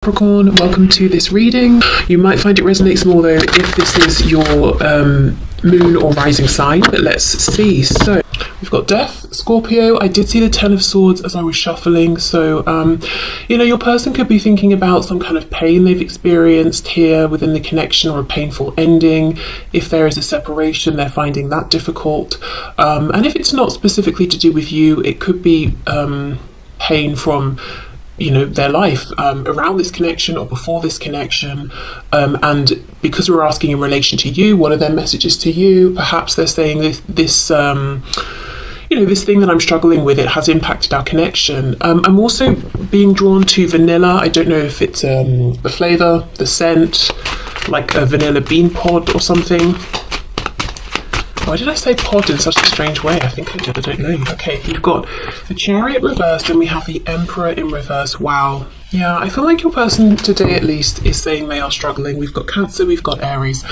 Capricorn, welcome to this reading. You might find it resonates more though if this is your moon or rising sign, but let's see. So we've got Death, Scorpio. I did see the Ten of Swords as I was shuffling, so your person could be thinking about some kind of pain they've experienced here within the connection, or a painful ending. If there is a separation, they're finding that difficult, and if it's not specifically to do with you, it could be pain from their life around this connection or before this connection, and because we're asking in relation to you, what are their messages to you? Perhaps they're saying this this thing that I'm struggling with, it has impacted our connection. I'm also being drawn to vanilla. I don't know if it's the flavour, the scent, like a vanilla bean pod or something. Why did I say pod in such a strange way? I think I did, I don't know. Okay, you've got the Chariot reversed and we have the Emperor in reverse. Wow. Yeah, I feel like your person today at least is saying they are struggling. We've got Cancer, we've got Aries.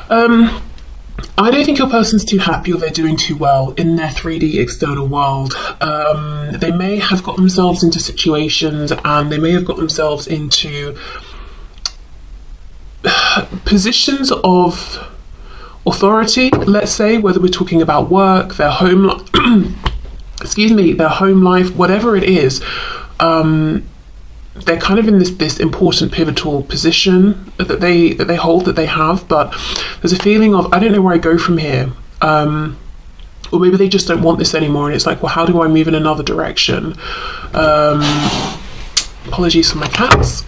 I don't think your person's too happy or they're doing too well in their 3D external world. They may have got themselves into situations and they may have got themselves into positions of authority, let's say, whether we're talking about work, their home their home life, whatever it is. They're kind of in this important pivotal position that they hold, that they have, but there's a feeling of, I don't know where I go from here, or maybe they just don't want this anymore, and it's like, well, how do I move in another direction? Apologies for my cats.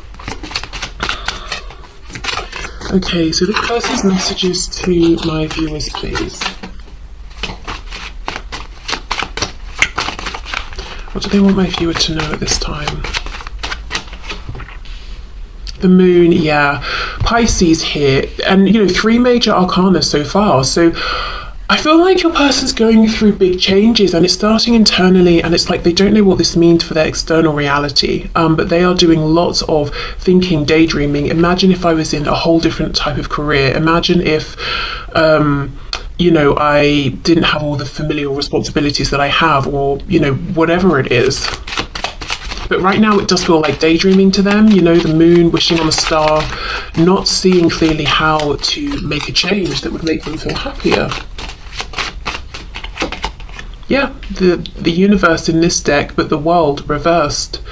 Okay, so this person's messages to my viewers, please. What do they want my viewer to know at this time? The moon, yeah. Pisces here, and 3 major arcana so far. So I feel like your person's going through big changes, and it's starting internally, and it's like they don't know what this means for their external reality, but they are doing lots of thinking, daydreaming. Imagine if I was in a whole different type of career. Imagine if I didn't have all the familial responsibilities that I have, or whatever it is. But right now it does feel like daydreaming to them, the moon, wishing on a star, not seeing clearly how to make a change that would make them feel happier. Yeah, the universe in this deck, but the world reversed.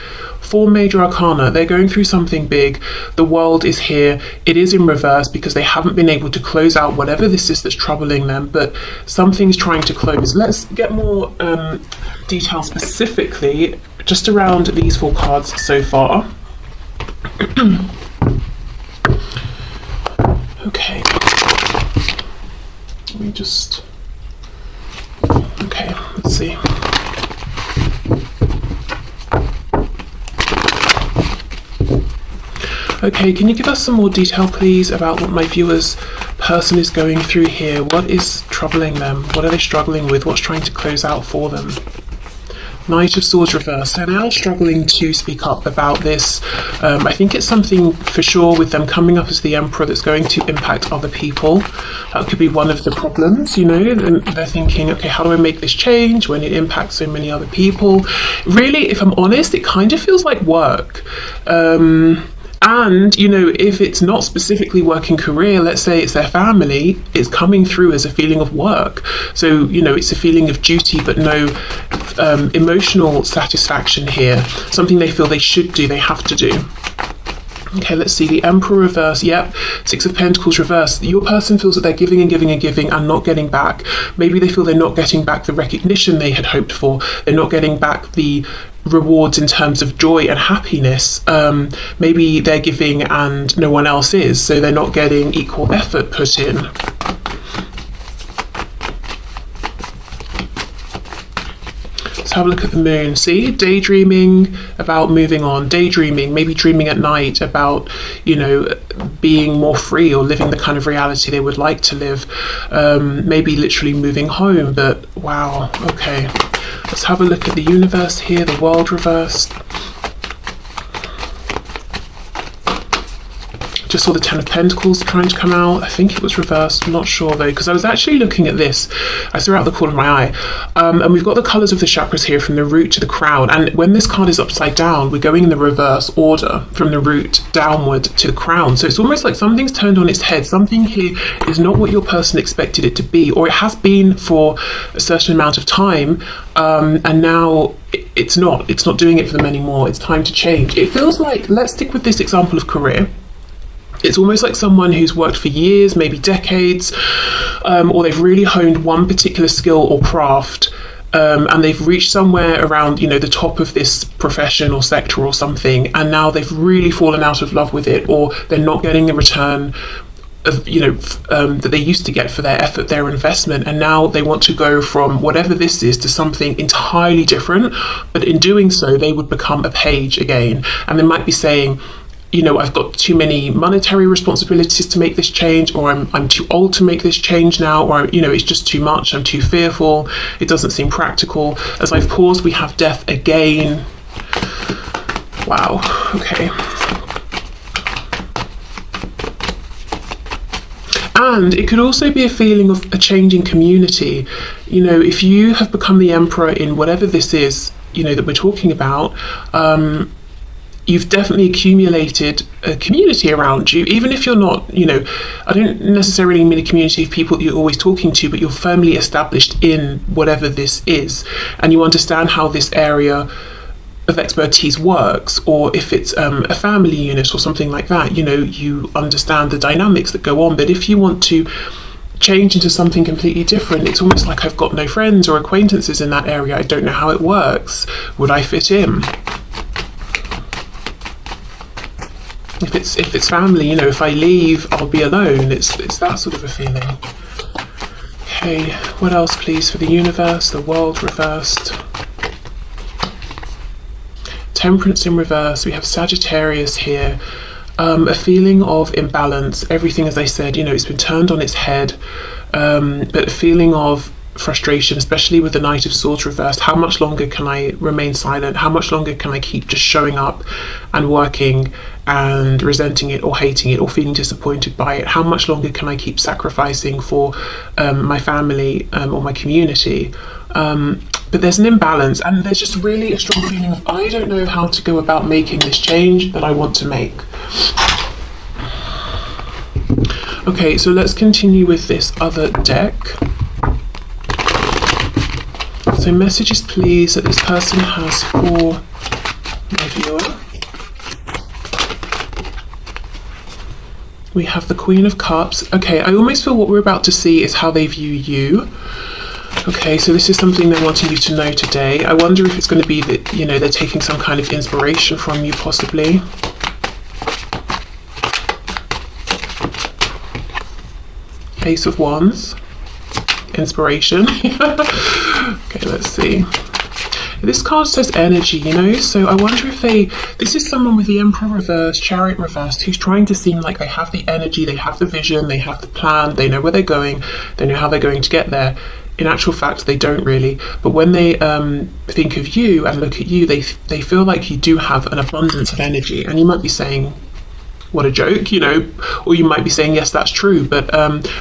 4 major arcana. They're going through something big. The world is here. It is in reverse because they haven't been able to close out whatever this is that's troubling them, but something's trying to close. Let's get more detail specifically just around these 4 cards so far. Okay. Let me just... Okay, let's see. Okay, can you give us some more detail, please, about what my viewer's person is going through here? What is troubling them? What are they struggling with? What's trying to close out for them? Knight of Swords reversed. They're now struggling to speak up about this. I think it's something for sure with them coming up as the Emperor that's going to impact other people. That could be one of the problems, and they're thinking, okay, how do I make this change when it impacts so many other people? Really, if I'm honest, it kind of feels like work. And, if it's not specifically working career, let's say it's their family, it's coming through as a feeling of work. So, it's a feeling of duty, but no emotional satisfaction here. Something they feel they should do, they have to do. Okay, let's see, the Emperor reverse, yep, 6 of Pentacles reverse. Your person feels that they're giving and giving and giving and not getting back. Maybe they feel they're not getting back the recognition they had hoped for. They're not getting back the rewards in terms of joy and happiness. Maybe they're giving and no one else is, so they're not getting equal effort put in. Have a look at the moon. See, daydreaming about moving on, daydreaming, maybe dreaming at night about being more free or living the kind of reality they would like to live, maybe literally moving home. But wow, okay, let's have a look at the universe here. The world reversed. just saw the Ten of Pentacles trying to come out. I think it was reversed, I'm not sure though, because I was actually looking at this. I saw out the corner of my eye. And we've got the colours of the chakras here from the root to the crown. And when this card is upside down, we're going in the reverse order from the root downward to the crown. So it's almost like something's turned on its head. Something here is not what your person expected it to be, or it has been for a certain amount of time. And now it's not doing it for them anymore. It's time to change. It feels like, let's stick with this example of career. It's almost like someone who's worked for years, maybe decades, or they've really honed one particular skill or craft, and they've reached somewhere around, you know, the top of this profession or sector or something, and now they've really fallen out of love with it, or they're not getting the return of, you know, that they used to get for their effort, their investment, and now they want to go from whatever this is to something entirely different. But in doing so, they would become a page again, and they might be saying, you know, I've got too many monetary responsibilities to make this change, or I'm too old to make this change now, or, you know, it's just too much, I'm too fearful, it doesn't seem practical. As I've paused, we have death again. Wow, okay. And it could also be a feeling of a changing community. You know, if you have become the emperor in whatever this is, you know, that we're talking about, you've definitely accumulated a community around you, even if you're not, you know, I don't necessarily mean a community of people that you're always talking to, but you're firmly established in whatever this is, and you understand how this area of expertise works. Or if it's a family unit or something like that, you know, you understand the dynamics that go on. But if you want to change into something completely different, it's almost like I've got no friends or acquaintances in that area, I don't know how it works, would I fit in? If it's family, you know, if I leave, I'll be alone. It's that sort of a feeling. Okay, what else, please, for the universe? The world reversed. Temperance in reverse. We have Sagittarius here. A feeling of imbalance. Everything, as I said, you know, it's been turned on its head. But a feeling of frustration, especially with the Knight of Swords reversed. How much longer can I remain silent? How much longer can I keep just showing up and working and resenting it or hating it or feeling disappointed by it? How much longer can I keep sacrificing for my family or my community? But there's an imbalance, and there's just really a strong feeling of, I don't know how to go about making this change that I want to make. Okay, so let's continue with this other deck. So messages, please, that this person has for my viewer. We have the Queen of Cups. Okay, I almost feel what we're about to see is how they view you. Okay, so this is something they're wanting you to know today. I wonder if it's going to be that, you know, they're taking some kind of inspiration from you, possibly. Ace of Wands. Inspiration. Okay, let's see. This card says energy, you know, so I wonder if this is someone with the Emperor reversed, Chariot reversed, who's trying to seem like they have the energy, they have the vision, they have the plan, they know where they're going, they know how they're going to get there. In actual fact, they don't really. But when they think of you and look at you, they feel like you do have an abundance of energy. And you might be saying, what a joke, you know, or you might be saying, yes, that's true. But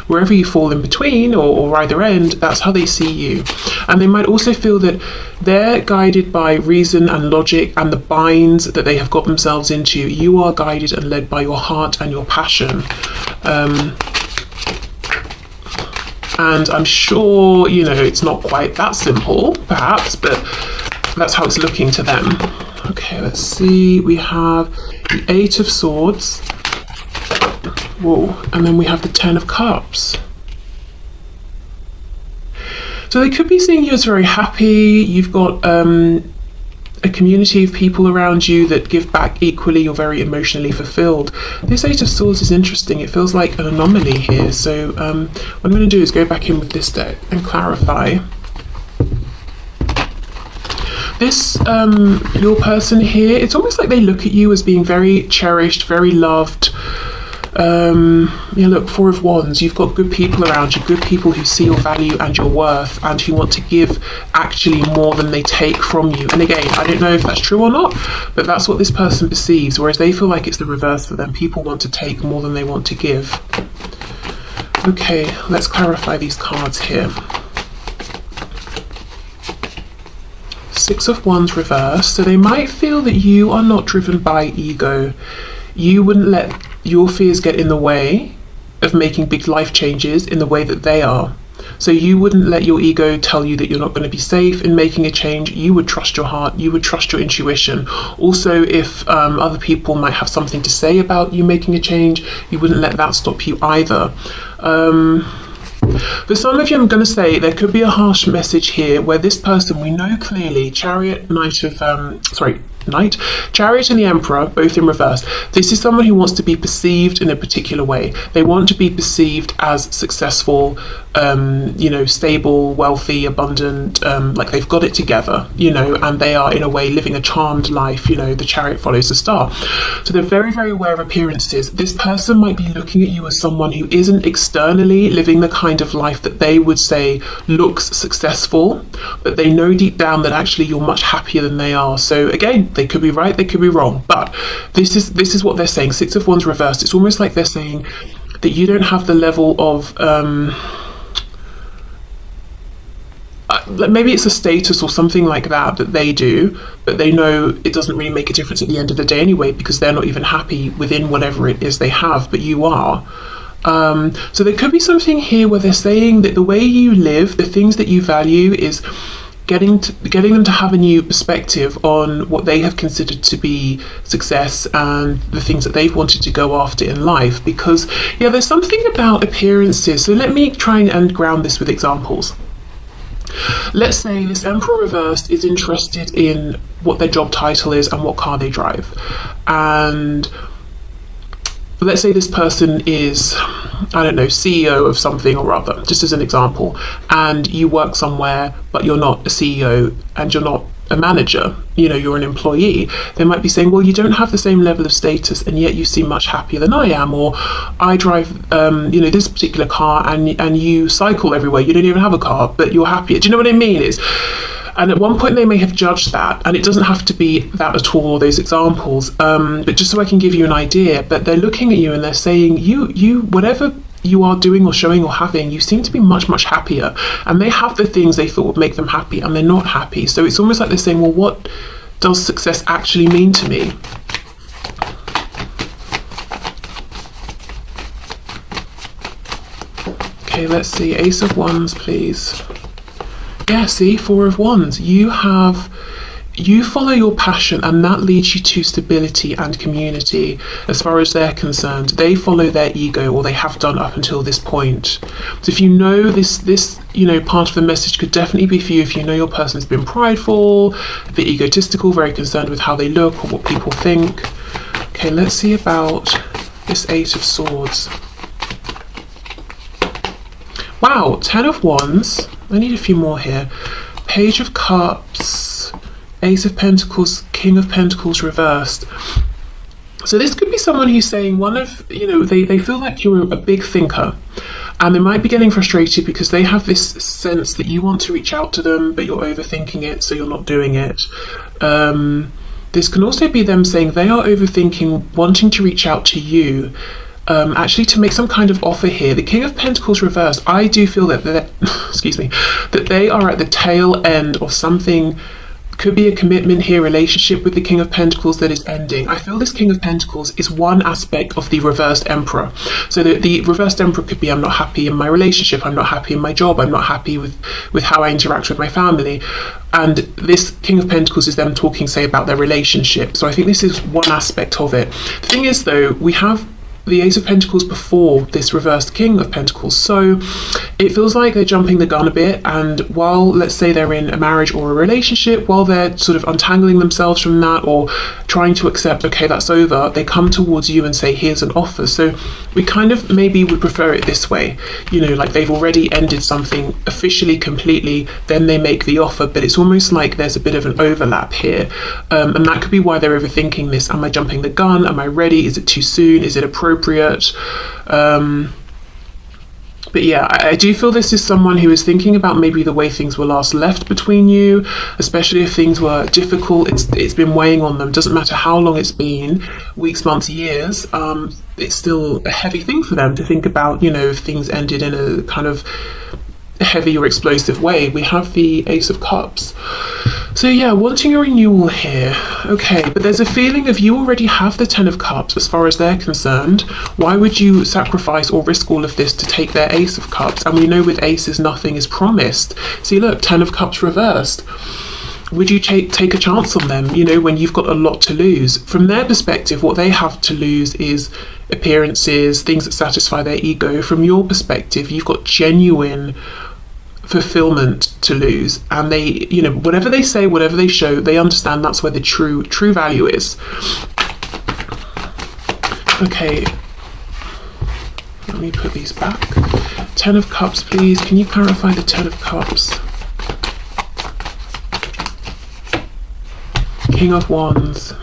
wherever you fall in between or either end, that's how they see you. And they might also feel that they're guided by reason and logic and the binds that they have got themselves into. You are guided and led by your heart and your passion. And I'm sure, you know, it's not quite that simple, perhaps, but that's how it's looking to them. Okay, let's see. We have the Eight of Swords. Whoa. And then we have the Ten of Cups. So they could be seeing you as very happy. You've got a community of people around you that give back equally. You're very emotionally fulfilled. This Eight of Swords is interesting. It feels like an anomaly here. So what I'm going to do is go back in with this deck and clarify. This, your person here, it's almost like they look at you as being very cherished, very loved, Yeah, look, Four of Wands. You've got good people around you, good people who see your value and your worth and who want to give actually more than they take from you. And again, I don't know if that's true or not, but that's what this person perceives, whereas they feel like it's the reverse for them. People want to take more than they want to give. Okay, let's clarify these cards here. Six of Wands reversed. So they might feel that you are not driven by ego. You wouldn't let your fears get in the way of making big life changes in the way that they are. So you wouldn't let your ego tell you that you're not going to be safe in making a change. You would trust your heart. You would trust your intuition. Also, if other people might have something to say about you making a change, you wouldn't let that stop you either. For some of you, I'm going to say there could be a harsh message here where this person, we know clearly, Chariot, Chariot and the Emperor, both in reverse. This is someone who wants to be perceived in a particular way. They want to be perceived as successful, stable, wealthy, abundant, like they've got it together, and they are in a way living a charmed life. The Chariot follows the star. So they're very, very aware of appearances. This person might be looking at you as someone who isn't externally living the kind of life that they would say looks successful, but they know deep down that actually you're much happier than they are. So again, they could be right, they could be wrong, but this is what they're saying. Six of Wands reversed. It's almost like they're saying that you don't have the level of maybe it's a status or something like that they do, but they know it doesn't really make a difference at the end of the day anyway, because they're not even happy within whatever it is they have, but you are. So there could be something here where they're saying that the way you live, the things that you value, is getting them to have a new perspective on what they have considered to be success and the things that they've wanted to go after in life. Because there's something about appearances. So let me try and ground this with examples. Let's say this Emperor reversed is interested in what their job title is and what car they drive, and let's say this person is, I don't know, CEO of something or other, just as an example, and you work somewhere but you're not a CEO and you're not a manager, you're an employee. They might be saying, well, you don't have the same level of status and yet you seem much happier than I am, or I drive this particular car and you cycle everywhere, you don't even have a car but you're happier. Do you know what I mean? And at one point they may have judged that, and it doesn't have to be that at all, those examples, but just so I can give you an idea. But they're looking at you and they're saying, you whatever you are doing or showing or having, you seem to be much, much happier. And they have the things they thought would make them happy and they're not happy. So it's almost like they're saying, well, what does success actually mean to me? Okay, let's see. Ace of Wands, please. Yeah, see, Four of Wands. You follow your passion and that leads you to stability and community. As far as they're concerned, they follow their ego, or they have done up until this point. So if you know this part of the message could definitely be for you if you know your person has been prideful, a bit egotistical, very concerned with how they look or what people think. Okay, let's see about this Eight of Swords. Wow, 10 of Wands. I need a few more here. Page of Cups, Ace of Pentacles, King of Pentacles reversed. So this could be someone who's saying they feel like you're a big thinker, and they might be getting frustrated because they have this sense that you want to reach out to them, but you're overthinking it, so you're not doing it. This can also be them saying they are overthinking wanting to reach out to you, actually to make some kind of offer here. The King of Pentacles reversed, I do feel that that they are at the tail end of something. Could be a commitment here, relationship with the King of Pentacles that is ending. I feel this King of Pentacles is one aspect of the reversed Emperor. So the reversed Emperor could be, I'm not happy in my relationship, I'm not happy in my job, I'm not happy with how I interact with my family. And this King of Pentacles is them talking, say, about their relationship. So I think this is one aspect of it. The thing is, though, we have the Ace of Pentacles before this reversed King of Pentacles, so it feels like they're jumping the gun a bit, and while, let's say, they're in a marriage or a relationship, while they're sort of untangling themselves from that or trying to accept, okay, that's over, they come towards you and say, here's an offer. So we kind of maybe would prefer it this way, like they've already ended something officially, completely, then they make the offer, but it's almost like there's a bit of an overlap here, and that could be why they're overthinking this. Am I jumping the gun? Am I ready? Is it too soon? Is it appropriate? appropriate. But yeah, I do feel this is someone who is thinking about maybe the way things were last left between you, especially if things were difficult. It's been weighing on them. Doesn't matter how long it's been, weeks, months, years. It's still a heavy thing for them to think about, you know, if things ended in a kind of heavy or explosive way. We have the Ace of Cups. So yeah, wanting a renewal here. Okay, but there's a feeling of you already have the Ten of Cups as far as they're concerned. Why would you sacrifice or risk all of this to take their Ace of Cups? And we know with aces, nothing is promised. See, look, Ten of Cups reversed. Would you take a chance on them, you know, when you've got a lot to lose? From their perspective, what they have to lose is appearances, things that satisfy their ego. From your perspective, you've got genuine fulfillment to lose, and they, you know, whatever they say, whatever they show, they understand that's where the true value is. Okay, let me put these back. Ten of Cups, please. Can you clarify the Ten of Cups? King of Wands.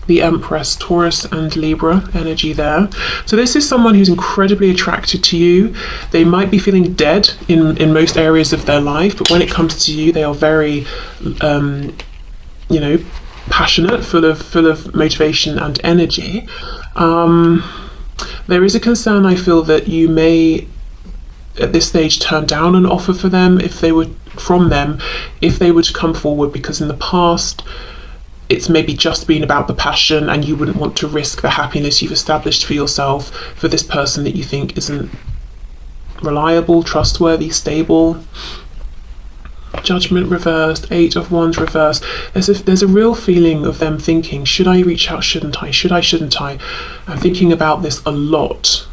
The Empress, Taurus and Libra energy there. So this is someone who's incredibly attracted to you. They might be feeling dead in most areas of their life, but when it comes to you, they are very, you know, passionate, full of motivation and energy. There is a concern, I feel, that you may, at this stage, turn down an offer for them if they were to come forward, because in the past, it's maybe just been about the passion, and you wouldn't want to risk the happiness you've established for yourself for this person that you think isn't reliable, trustworthy, stable. Judgment reversed, Eight of Wands reversed. There's a real feeling of them thinking, should I reach out, shouldn't I? Should I, shouldn't I? I'm thinking about this a lot,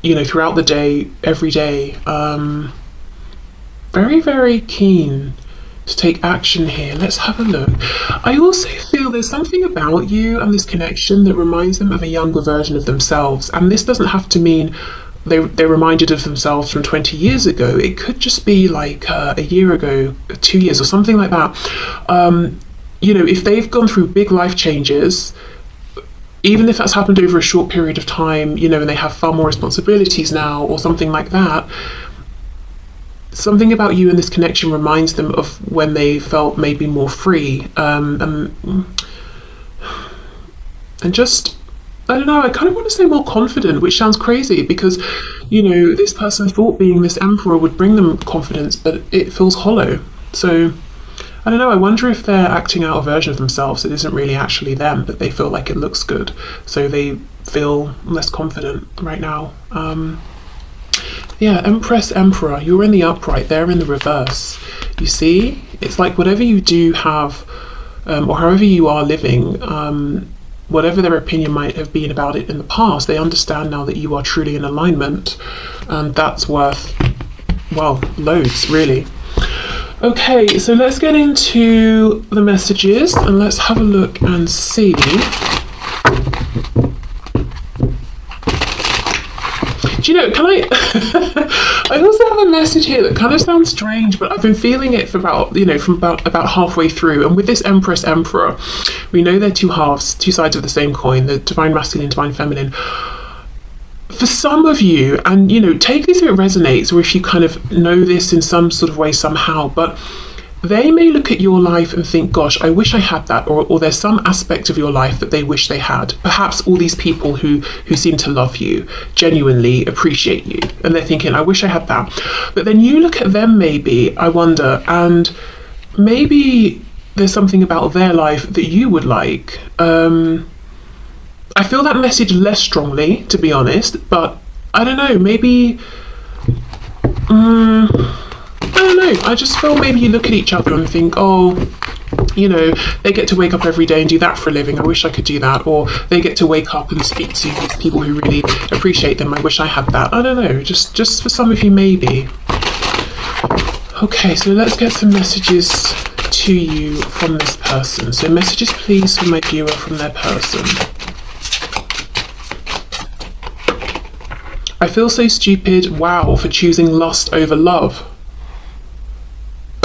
you know, throughout the day, every day. Very, very keen to take action here. Let's have a look. I also feel there's something about you and this connection that reminds them of a younger version of themselves. And this doesn't have to mean they're reminded of themselves from 20 years ago. It could just be like a year ago, 2 years, or something like that. You know, if they've gone through big life changes, even if that's happened over a short period of time, you know, and they have far more responsibilities now or something like that, something about you and this connection reminds them of when they felt maybe more free, and just, I don't know, I kind of want to say more confident, which sounds crazy because, you know, this person thought being this emperor would bring them confidence, but it feels hollow. So I don't know, I wonder if they're acting out a version of themselves that isn't really actually them, but they feel like it looks good, so they feel less confident right now. Yeah, Empress, Emperor, you're in the upright, they're in the reverse. You see, it's like whatever you do have, or however you are living, whatever their opinion might have been about it in the past, they understand now that you are truly in alignment, and that's worth, well, loads, really. Okay, so let's get into the messages and let's have a look and see. Do you know, can I I also have a message here that kind of sounds strange, but I've been feeling it for about, you know, from about halfway through. And with this Empress, Emperor, we know they're two halves, two sides of the same coin, the divine masculine, divine feminine. For some of you, and, you know, take this if it resonates, or if you kind of know this in some sort of way somehow, but they may look at your life and think, gosh, I wish I had that, or there's some aspect of your life that they wish they had. Perhaps all these people who seem to love you, genuinely appreciate you, and they're thinking, I wish I had that. But then you look at them maybe, I wonder, and maybe there's something about their life that you would like. I feel that message less strongly, to be honest, but I don't know, maybe, I don't know, I just feel maybe you look at each other and think, oh, you know, they get to wake up every day and do that for a living, I wish I could do that. Or they get to wake up and speak to these people who really appreciate them, I wish I had that. I don't know, just for some of you maybe. Okay, so let's get some messages to you from this person. So messages please for my viewer from their person. I feel so stupid, wow, for choosing lust over love.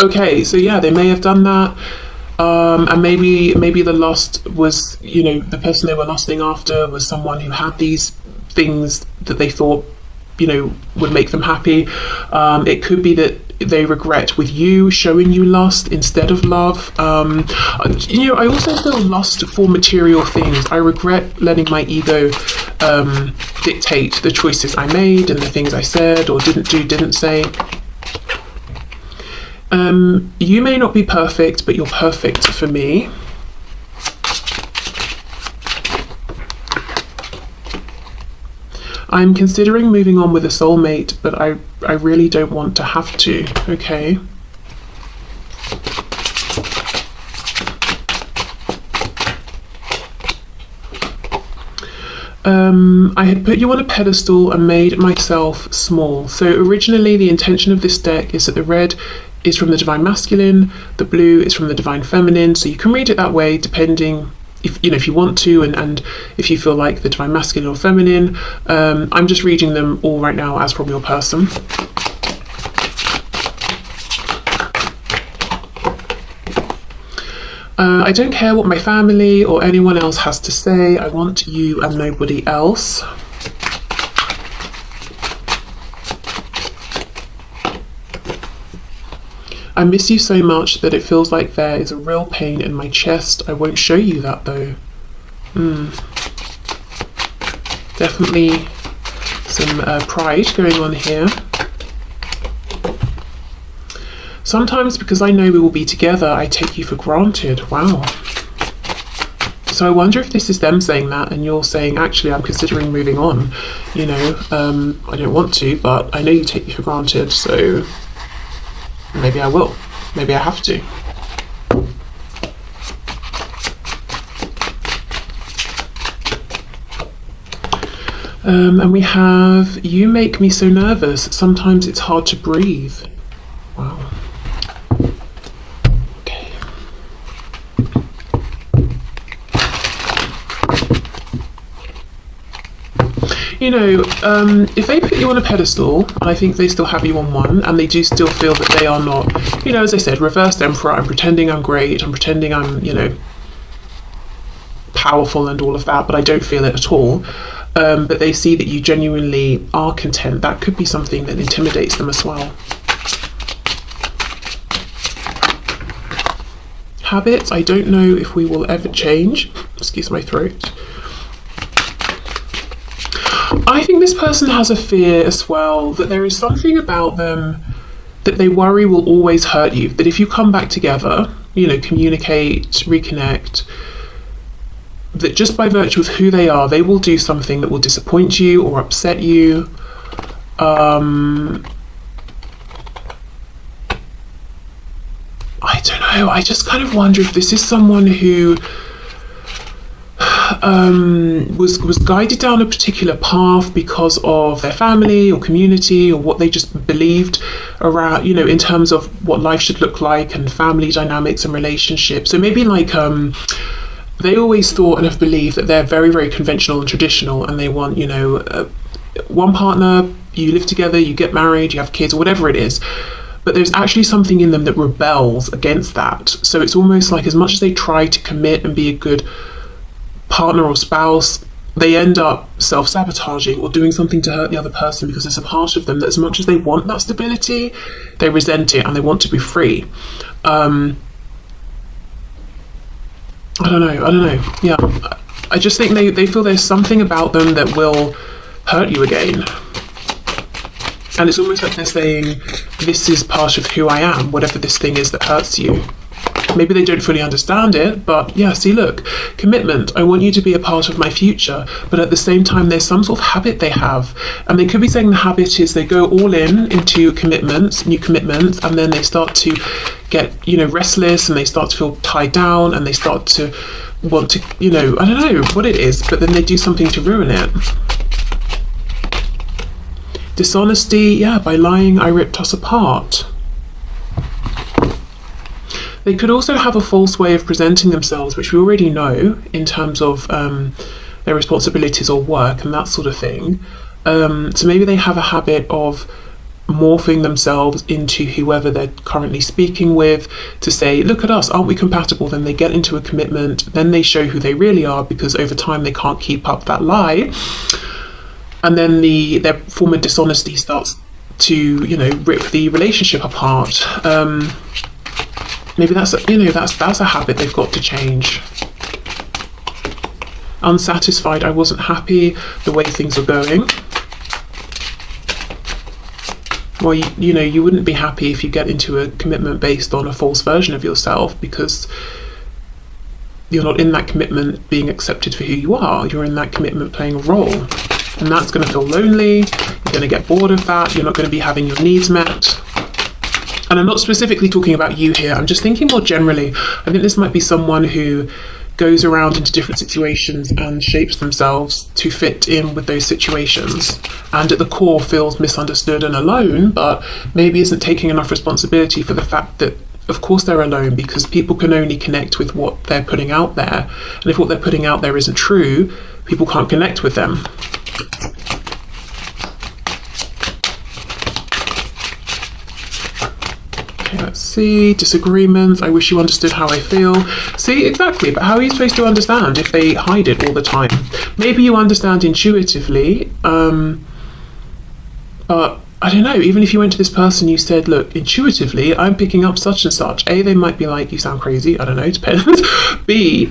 Okay, so yeah, they may have done that. And maybe the lust was, you know, the person they were lusting after was someone who had these things that they thought, you know, would make them happy. It could be that they regret with you showing you lust instead of love. You know, I also feel lust for material things. I regret letting my ego dictate the choices I made and the things I said or didn't do, didn't say. You may not be perfect, but you're perfect for me. I'm considering moving on with a soulmate, but I really don't want to have to. Okay. I had put you on a pedestal and made myself small. So originally the intention of this deck is that the red is from the divine masculine, the blue is from the divine feminine. So you can read it that way depending if you know, if you want to, and if you feel like the divine masculine or feminine. I'm just reading them all right now as from your person. I don't care what my family or anyone else has to say. I want you and nobody else. I miss you so much that it feels like there is a real pain in my chest. I won't show you that though. Definitely some pride going on here. Sometimes because I know we will be together, I take you for granted. Wow. So I wonder if this is them saying that and you're saying, actually, I'm considering moving on. You know, I don't want to, but I know you take me for granted, so maybe I will. Maybe I have to. And we have, you make me so nervous. Sometimes it's hard to breathe. Wow. Okay. You know, if they put you on a pedestal, and I think they still have you on one, and they do still feel that they are not, you know, as I said, reversed emperor, I'm pretending I'm great, I'm pretending I'm, you know, powerful and all of that, but I don't feel it at all. But they see that you genuinely are content. That could be something that intimidates them as well. Habits, I don't know if we will ever change. Excuse my throat. I think this person has a fear as well that there is something about them that they worry will always hurt you. That if you come back together, you know, communicate, reconnect, that just by virtue of who they are, they will do something that will disappoint you or upset you. I don't know, I just kind of wonder if this is someone who was guided down a particular path because of their family or community or what they just believed around, you know, in terms of what life should look like and family dynamics and relationships. So maybe like they always thought and have believed that they're very, very conventional and traditional, and they want, you know, one partner, you live together, you get married, you have kids, or whatever it is. But there's actually something in them that rebels against that. So it's almost like as much as they try to commit and be a good partner or spouse, they end up self-sabotaging or doing something to hurt the other person, because there's a part of them that as much as they want that stability, they resent it and they want to be free. I don't know. Yeah, I just think they feel there's something about them that will hurt you again. And it's almost like they're saying, this is part of who I am, whatever this thing is that hurts you. Maybe they don't fully understand it, but yeah, see, look, commitment. I want you to be a part of my future, but at the same time, there's some sort of habit they have. And they could be saying the habit is they go all in into commitments, new commitments, and then they start to get, you know, restless, and they start to feel tied down, and they start to want to, you know, I don't know what it is, but then they do something to ruin it. Dishonesty, yeah, by lying, I ripped us apart. They could also have a false way of presenting themselves, which we already know in terms of their responsibilities or work and that sort of thing. So maybe they have a habit of morphing themselves into whoever they're currently speaking with to say, look at us, aren't we compatible? Then they get into a commitment, then they show who they really are, because over time they can't keep up that lie, and then their form of dishonesty starts to, you know, rip the relationship apart. Maybe that's a habit they've got to change. Unsatisfied, I wasn't happy the way things were going. Well, you know, you wouldn't be happy if you get into a commitment based on a false version of yourself, because you're not in that commitment being accepted for who you are. You're in that commitment playing a role. And that's going to feel lonely. You're going to get bored of that. You're not going to be having your needs met. And I'm not specifically talking about you here. I'm just thinking more generally. I think this might be someone who goes around into different situations and shapes themselves to fit in with those situations, and at the core feels misunderstood and alone, but maybe isn't taking enough responsibility for the fact that of course they're alone, because people can only connect with what they're putting out there, and if what they're putting out there isn't true, people can't connect with them. Let's see, disagreements. I wish you understood how I feel. See, exactly, but how are you supposed to understand if they hide it all the time? Maybe you understand intuitively, but I don't know, even if you went to this person, you said, look, intuitively, I'm picking up such and such. A, they might be like, you sound crazy, I don't know, depends. B,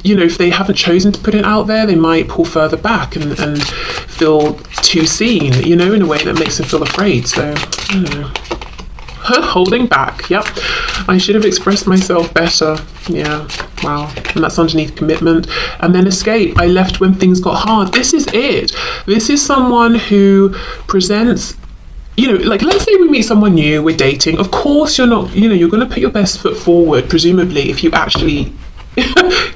you know, if they haven't chosen to put it out there, they might pull further back and feel too seen, you know, in a way that makes them feel afraid. So, I don't know. Holding back, yep. I should have expressed myself better. Yeah, wow. And that's underneath commitment. And then escape. I left when things got hard. This is it. This is someone who presents, you know, like, let's say we meet someone new, we're dating. Of course you're not, you know, you're going to put your best foot forward, presumably, if you actually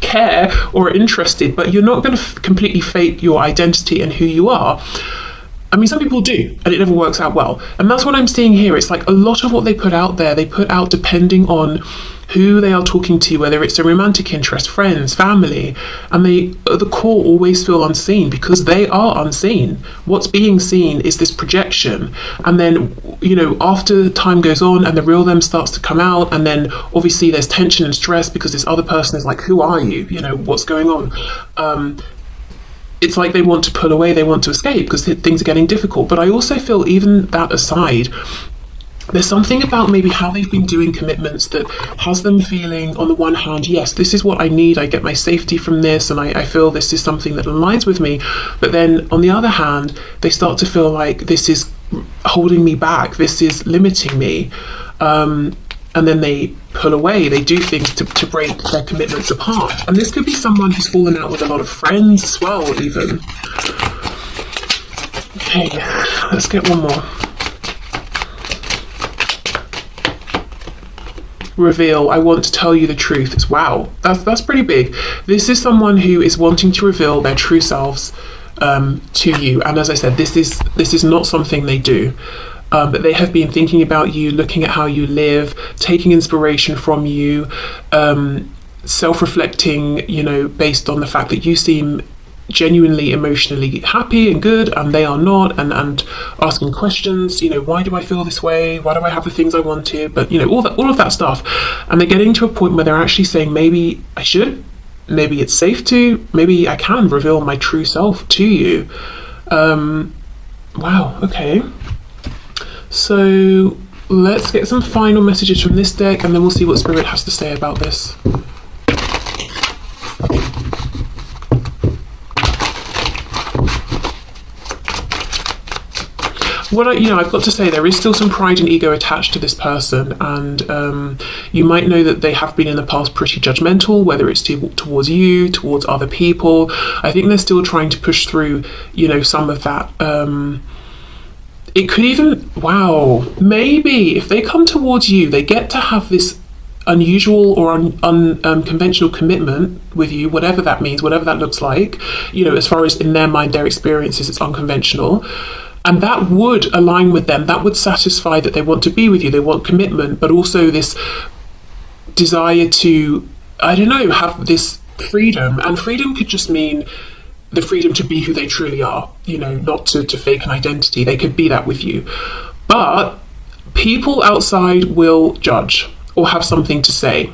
care or are interested, but you're not going to completely fake your identity and who you are. I mean, some people do, and it never works out well. And that's what I'm seeing here. It's like a lot of what they put out there, they put out depending on who they are talking to, whether it's a romantic interest, friends, family, and they, at the core, always feel unseen because they are unseen. What's being seen is this projection. And then, you know, after time goes on and the real them starts to come out, and then obviously there's tension and stress because this other person is like, who are you? You know, what's going on? It's like they want to pull away, they want to escape because things are getting difficult. But I also feel, even that aside, there's something about maybe how they've been doing commitments that has them feeling, on the one hand, yes, this is what I need, I get my safety from this, and I feel this is something that aligns with me. But then on the other hand, they start to feel like this is holding me back, this is limiting me. And then they pull away, they do things to break their commitments apart. And this could be someone who's fallen out with a lot of friends as well, even. Okay, let's get one more. Reveal, I want to tell you the truth. It's, wow, that's pretty big. This is someone who is wanting to reveal their true selves to you. And as I said, this is not something they do. But they have been thinking about you, looking at how you live, taking inspiration from you, self-reflecting, you know, based on the fact that you seem genuinely emotionally happy and good and they are not, and asking questions, you know, why do I feel this way? Why do I have the things I wanted? But, you know, all of that stuff. And they're getting to a point where they're actually saying, maybe I should, maybe it's safe to, maybe I can reveal my true self to you. Wow, okay. So let's get some final messages from this deck, and then we'll see what Spirit has to say about this. I've got to say, there is still some pride and ego attached to this person, and you might know that they have been in the past pretty judgmental, whether it's towards you, towards other people. I think they're still trying to push through, you know, some of that. It could even, wow, maybe if they come towards you, they get to have this unusual or unconventional commitment with you, whatever that means, whatever that looks like, you know, as far as in their mind, their experiences, it's unconventional. And that would align with them. That would satisfy that they want to be with you. They want commitment, but also this desire to, I don't know, have this freedom. And freedom could just mean the freedom to be who they truly are, you know, not to fake an identity. They could be that with you. But people outside will judge or have something to say.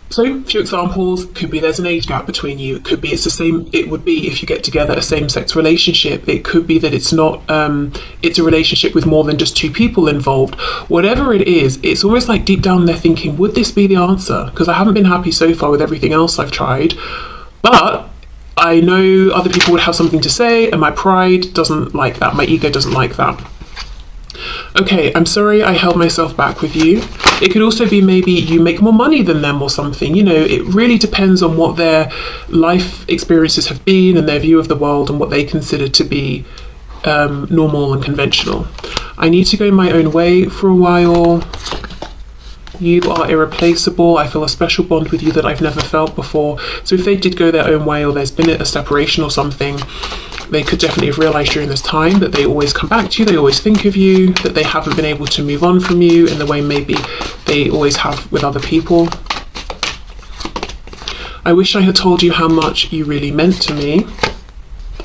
So a few examples could be there's an age gap between you. It could be it's the same. It would be if you get together a same-sex relationship. It could be that it's not. It's a relationship with more than just two people involved. Whatever it is, it's almost like deep down they're thinking, would this be the answer? Because I haven't been happy so far with everything else I've tried, but I know other people would have something to say, and my pride doesn't like that. My ego doesn't like that. Okay, I'm sorry I held myself back with you. It could also be maybe you make more money than them or something. You know, it really depends on what their life experiences have been and their view of the world and what they consider to be normal and conventional. I need to go my own way for a while. You are irreplaceable. I feel a special bond with you that I've never felt before. So if they did go their own way, or there's been a separation or something, they could definitely have realised during this time that they always come back to you, they always think of you, that they haven't been able to move on from you in the way maybe they always have with other people. I wish I had told you how much you really meant to me.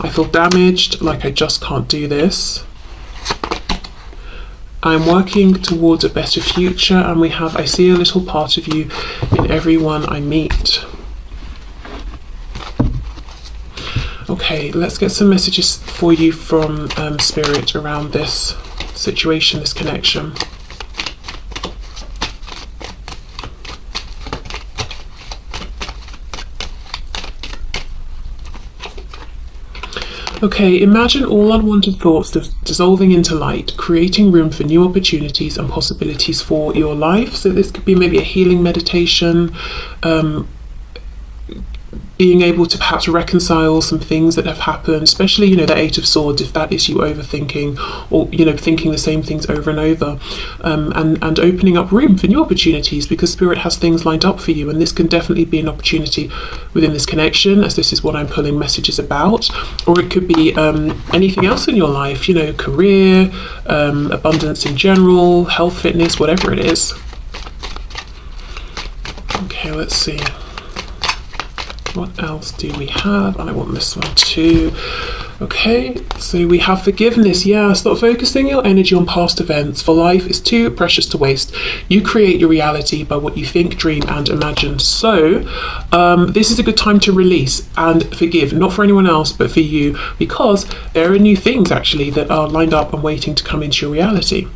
I feel damaged, like I just can't do this. I'm working towards a better future, and I see a little part of you in everyone I meet. Okay, let's get some messages for you from Spirit around this situation, this connection. Okay, imagine all unwanted thoughts dissolving into light, creating room for new opportunities and possibilities for your life. So this could be maybe a healing meditation, being able to perhaps reconcile some things that have happened, especially, you know, the Eight of Swords, if that is you overthinking or, you know, thinking the same things over and over, and opening up room for new opportunities, because Spirit has things lined up for you, and this can definitely be an opportunity within this connection, as this is what I'm pulling messages about. Or it could be anything else in your life, you know, career, abundance in general, health, fitness, whatever it is. Okay, let's see. What else do we have? And I want this one too. Okay, so we have forgiveness. Yeah, stop focusing your energy on past events, for life is too precious to waste. You create your reality by what you think, dream, and imagine. So this is a good time to release and forgive, not for anyone else, but for you, because there are new things actually that are lined up and waiting to come into your reality.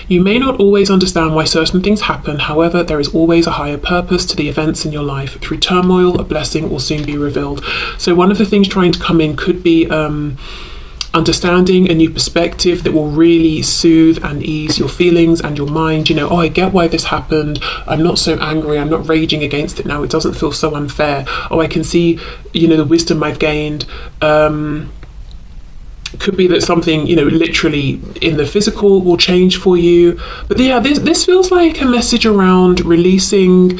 You may not always understand why certain things happen, however, there is always a higher purpose to the events in your life. Through turmoil, a blessing will soon be revealed. So one of the things trying to come in could be understanding a new perspective that will really soothe and ease your feelings and your mind. You know, oh, I get why this happened. I'm not so angry. I'm not raging against it now. It doesn't feel so unfair. Oh, I can see, you know, the wisdom I've gained. Could be that something, you know, literally in the physical will change for you. But yeah, this feels like a message around releasing.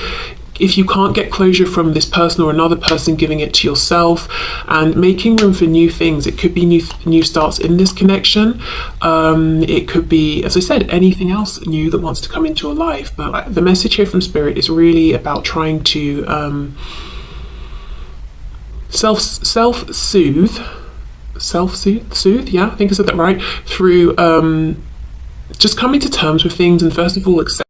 If you can't get closure from this person or another person, giving it to yourself and making room for new things. It could be new starts in this connection. It could be, as I said, anything else new that wants to come into your life. But the message here from Spirit is really about trying to self-soothe, yeah, I think I said that right, through just coming to terms with things, and first of all accept